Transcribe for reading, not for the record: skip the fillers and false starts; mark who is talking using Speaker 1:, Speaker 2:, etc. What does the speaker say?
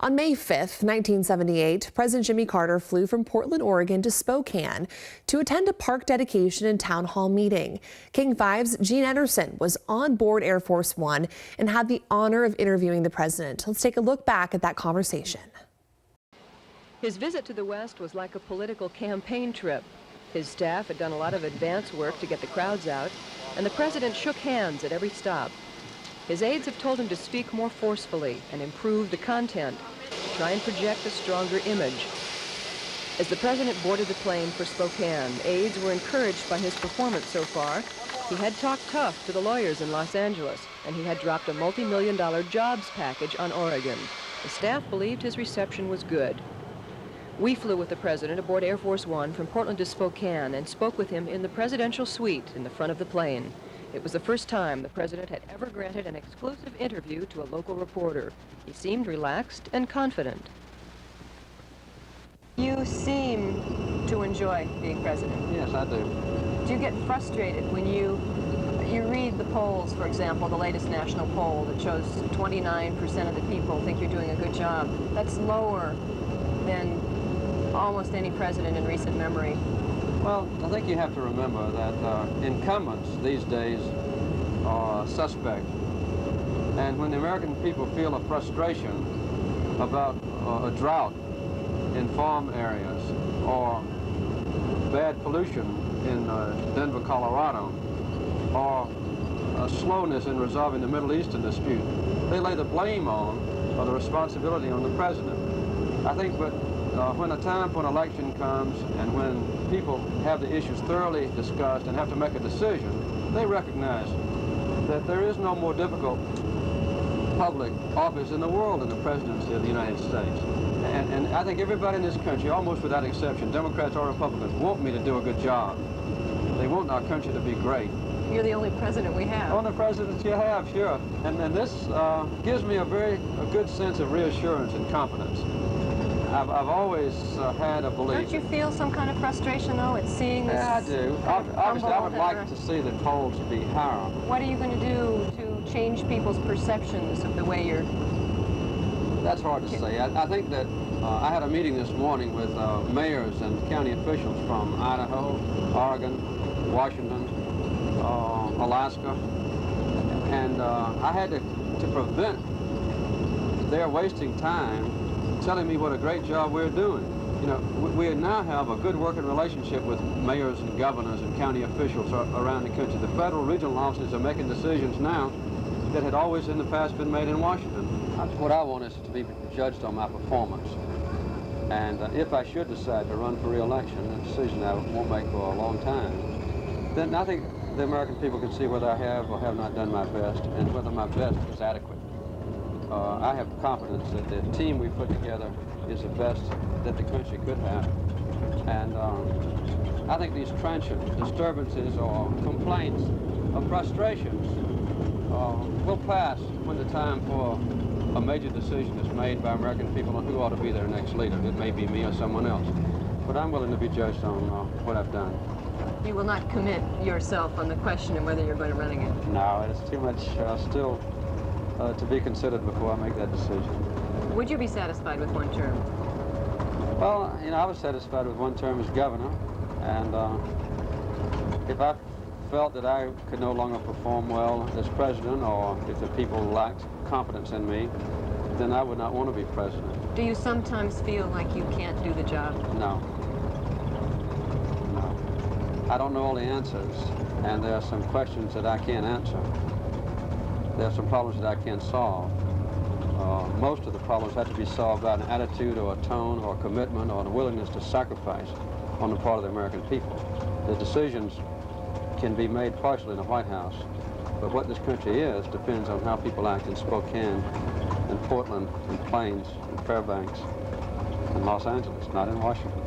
Speaker 1: On May 5th, 1978, President Jimmy Carter flew from Portland, Oregon to Spokane to attend a park dedication and town hall meeting. King 5's Jean Enersen was on board Air Force One and had the honor of interviewing the president. Let's take a look back at that conversation.
Speaker 2: His visit to the West was like a political campaign trip. His staff had done a lot of advance work to get the crowds out, and the president shook hands at every stop. His aides have told him to speak more forcefully and improve the content, to try and project a stronger image. As the president boarded the plane for Spokane, aides were encouraged by his performance so far. He had talked tough to the lawyers in Los Angeles, and he had dropped a multi-million-dollar jobs package on Oregon. The staff believed his reception was good. We flew with the president aboard Air Force One from Portland to Spokane and spoke with him in the presidential suite in the front of the plane. It was the first time the president had ever granted an exclusive interview to a local reporter. He seemed relaxed and confident. You seem to enjoy being president.
Speaker 3: Yes, I do.
Speaker 2: Do you get frustrated when you read the polls, for example, the latest national poll that shows 29% of the people think you're doing a good job? That's lower than almost any president in recent memory.
Speaker 3: Well, I think you have to remember that incumbents these days are suspect. And when the American people feel a frustration about a drought in farm areas or bad pollution in Denver, Colorado, or a slowness in resolving the Middle Eastern dispute, they lay the blame on or the responsibility on the president. I think when a time for an election comes and when people have the issues thoroughly discussed and have to make a decision, they recognize that there is no more difficult public office in the world than the presidency of the United States. And I think everybody in this country, almost without exception, Democrats or Republicans, want me to do a good job. They want our country to be great.
Speaker 2: You're the only president we have.
Speaker 3: Only president you have, sure. And this gives me a good sense of reassurance and confidence. I've always had a belief.
Speaker 2: Don't you feel some kind of frustration, though, at seeing this?
Speaker 3: Yeah, I do. Obviously, I would like to see the polls be higher.
Speaker 2: What are you going to do to change people's perceptions of the way you're...
Speaker 3: That's hard to say. I think that I had a meeting this morning with mayors and county officials from Idaho, Oregon, Washington, Alaska, and I had to prevent their wasting time telling me what a great job we're doing. You know, we now have a good working relationship with mayors and governors and county officials around the country. The federal regional offices are making decisions now that had always in the past been made in Washington. What I want is to be judged on my performance. And if I should decide to run for re-election, a decision I won't make for a long time, then I think the American people can see whether I have or have not done my best and whether my best is adequate. I have confidence that the team we put together is the best that the country could have. And I think these transient disturbances or complaints or frustrations will pass when the time for a major decision is made by American people on who ought to be their next leader. It may be me or someone else. But I'm willing to be judged on what I've done.
Speaker 2: You will not commit yourself on the question of whether you're going to run again?
Speaker 3: No, it's too much still to be considered before I make that decision.
Speaker 2: Would you be satisfied with one term?
Speaker 3: Well, you know, I was satisfied with one term as governor, and if I felt that I could no longer perform well as president, or if the people lacked confidence in me, then I would not want to be president.
Speaker 2: Do you sometimes feel like you can't do the job?
Speaker 3: No. No. I don't know all the answers, and there are some questions that I can't answer. There are some problems that I can't solve. Most of the problems have to be solved by an attitude or a tone or a commitment or the willingness to sacrifice on the part of the American people. The decisions can be made partially in the White House, but what this country is depends on how people act in Spokane, in Portland, in Plains, in Fairbanks, in Los Angeles, not in Washington.